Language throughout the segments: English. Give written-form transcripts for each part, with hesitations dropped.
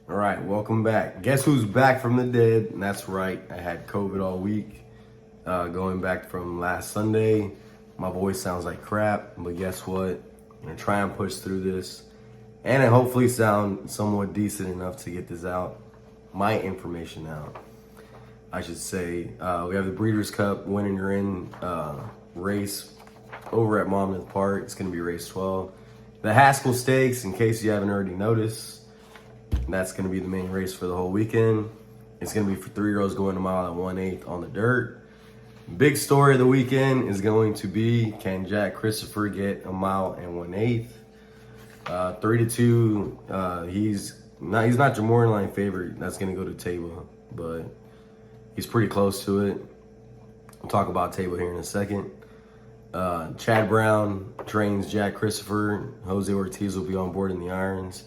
All right, welcome back. Guess who's back from the dead? And that's right, I had COVID all week. Going back from last Sunday. My voice sounds like crap, but guess what? I'm gonna try and push through this. And I hopefully sound somewhat decent enough to get this out. My information out, I should say. We have the Breeders' Cup winning your in race over at Monmouth Park. It's gonna be race 12. The HASKELL Stakes, in case you haven't already noticed, that's going to be the main race for the whole weekend. It's going to be for 3-year-olds going a mile and 1/8 on the dirt. Big story of the weekend is going to be, can Jack Christopher get a mile and 1/8? 3-2. He's not your morning line favorite. That's going to go to Taiba, but he's pretty close to it. We'll talk about Taiba here in a second. Chad Brown trains Jack Christopher. Jose Ortiz will be on board in the irons,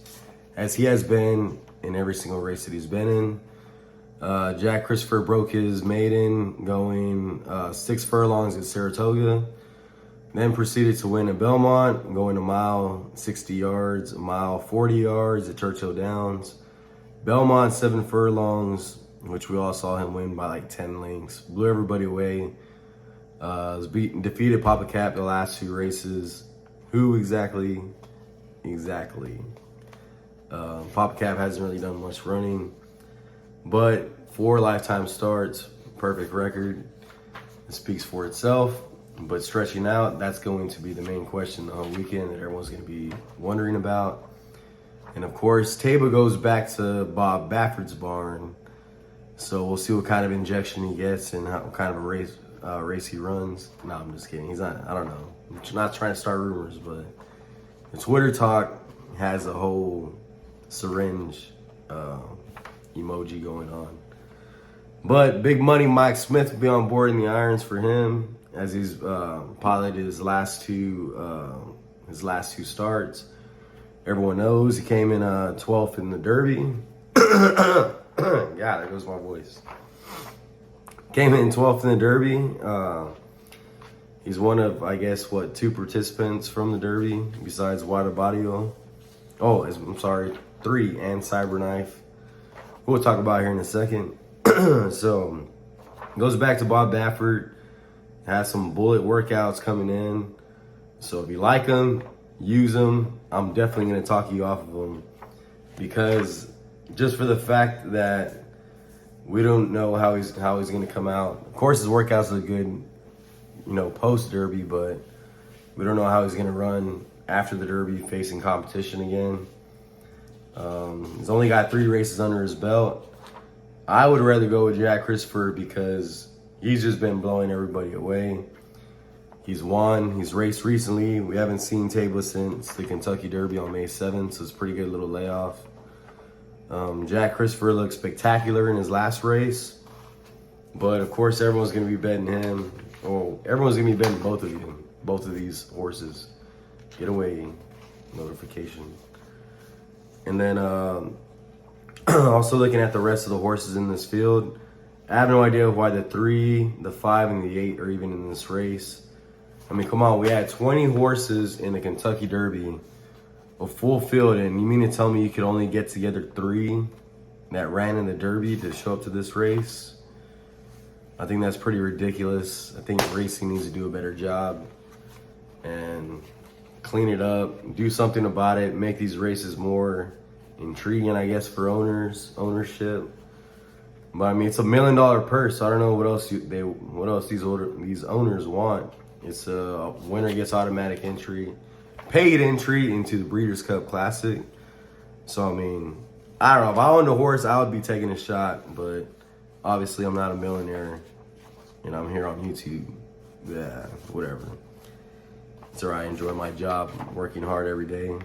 as he has been in every single race that he's been in. Jack Christopher broke his maiden going 6 furlongs at Saratoga, then proceeded to win at Belmont, going a mile 60 yards, a mile 40 yards at Churchill Downs. Belmont 7 furlongs, which we all saw him win by like 10 lengths. Blew everybody away. Defeated Papa Cap the last 2 races. Who exactly? Papa Cap hasn't really done much running, but 4 lifetime starts, perfect record. It speaks for itself. But stretching out, that's going to be the main question the whole weekend that everyone's going to be wondering about. And of course, Taiba goes back to Bob Baffert's barn, so we'll see what kind of injection he gets and what kind of a race he runs. No, I'm just kidding. He's not. I don't know. I'm not trying to start rumors, but the Twitter talk has a whole syringe emoji going on. But big money Mike Smith will be on board in the irons for him, as he's piloted his last two starts. Everyone knows he came in 12th in the Derby. God, there goes my voice. Came in 12th in the Derby. He's one of, I guess, 2 participants from the Derby besides Wada Badio. Oh, I'm sorry, 3, and Cyberknife. We'll talk about here in a second. So, goes back to Bob Baffert. Has some bullet workouts coming in. So if you like them, use them. I'm definitely going to talk you off of them, because just for the fact that we don't know how he's going to come out. Of course, his workouts are good, post Derby, but we don't know how he's going to run after the Derby, facing competition again. He's only got 3 races under his belt. I would rather go with Jack Christopher because he's just been blowing everybody away. He's won. He's raced recently. We haven't seen Taiba since the Kentucky Derby on May 7th, so it's a pretty good little layoff. Jack Christopher looked spectacular in his last race, but of course everyone's going to be betting him. Oh, everyone's going to be betting both of these horses. Get away notification. And then also looking at the rest of the horses in this field, I have no idea why the 3, the 5, and the 8 are even in this race. I mean, come on, we had 20 horses in the Kentucky Derby, a full field, and you mean to tell me you could only get together 3 that ran in the Derby to show up to this race? I think that's pretty ridiculous. I think racing needs to do a better job and clean it up, do something about it, make these races more intriguing, I guess, for ownership. But I mean, it's $1 million purse. So I don't know what else these owners want. It's a winner gets automatic entry, paid entry into the Breeders' Cup Classic. So I mean, I don't know. If I owned a horse, I would be taking a shot. But obviously, I'm not a millionaire, and I'm here on YouTube. Yeah, whatever. It's alright. I enjoy my job, working hard every day,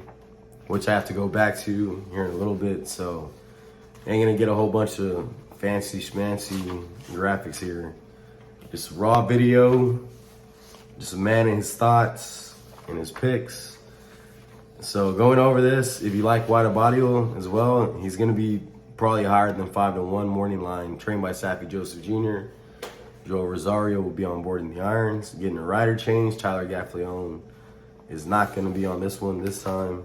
which I have to go back to here in a little bit. So I ain't gonna get a whole bunch of fancy schmancy graphics here. Just raw video, just a man and his thoughts and his picks. So going over this, if you like Wada Badio as well, he's gonna be probably higher than 5-1 morning line, trained by Sappy Joseph Jr. Joe Rosario will be on board in the irons, getting a rider change. Tyler Gaffleone is not going to be on this one this time.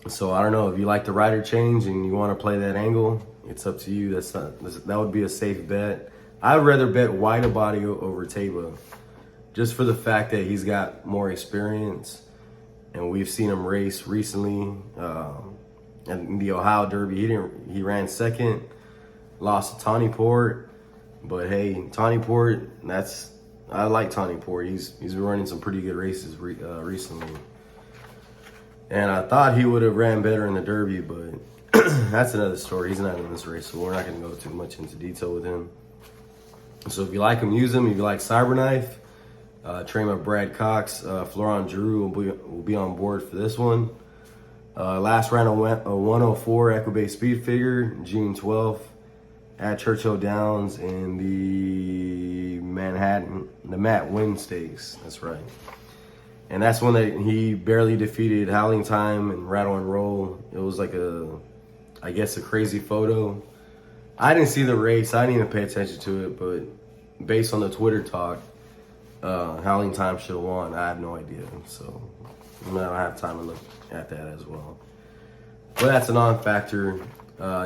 So I don't know if you like the rider change and you want to play that angle. It's up to you. That would be a safe bet. I'd rather bet Wide Body over Taiba, just for the fact that he's got more experience, and we've seen him race recently. In the Ohio Derby, he ran second, lost to Tawny Port, but hey, Tawny Port, I like Tawny Port. He's been running some pretty good races recently. And I thought he would have ran better in the Derby, but that's another story. He's not in this race, so we're not going to go too much into detail with him. So if you like him, use him. If you like Cyberknife, trainer Brad Cox, Florent Giroux will be on board for this one. Last round of a 104 Equibase Speed Figure, June 12th at Churchill Downs in the Matt Win Stakes. That's right. And that's when he barely defeated Howling Time and Rattle and Roll. It was like I guess a crazy photo. I didn't see the race. I didn't even pay attention to it, but based on the Twitter talk, Howling Time should have won. I have no idea. So I don't have time to look at that as well. But that's a non-factor.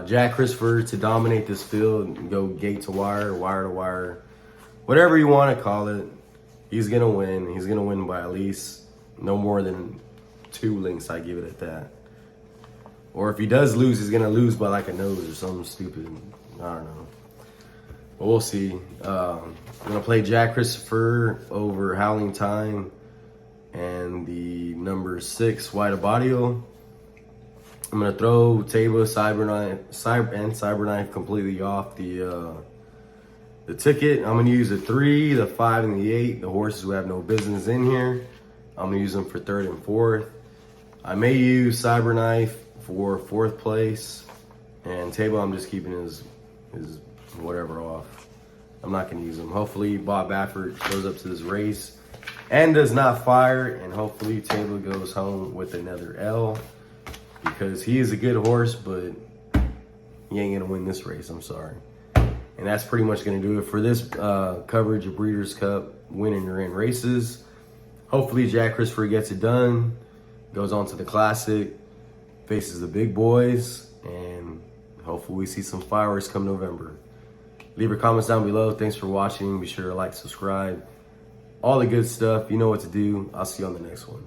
Jack Christopher to dominate this field, go gate to wire, wire to wire, whatever you want to call it. He's going to win. He's going to win by at least no more than 2 lengths. I give it at that. Or if he does lose, he's going to lose by like a nose or something stupid. I don't know. But we'll see. I'm going to play Jack Christopher over Howling Time and the number 6 White Abadio. I'm going to throw Taiba, Cyberknife completely off the ticket. I'm going to use the 3, the 5, and the 8, the horses who have no business in here. I'm going to use them for 3rd and 4th. I may use Cyberknife for 4th place, and Taiba I'm just keeping his whatever off. I'm not going to use him. Hopefully Bob Baffert goes up to this race and does not fire, and hopefully Taiba goes home with another L, because he is a good horse, but he ain't going to win this race. I'm sorry. And that's pretty much going to do it for this coverage of Breeders' Cup winning or in races. Hopefully Jack Christopher gets it done, goes on to the Classic, faces the big boys, and hopefully we see some fireworks come November. Leave your comments down below. Thanks for watching. Be sure to like, subscribe, all the good stuff. You know what to do. I'll see you on the next one.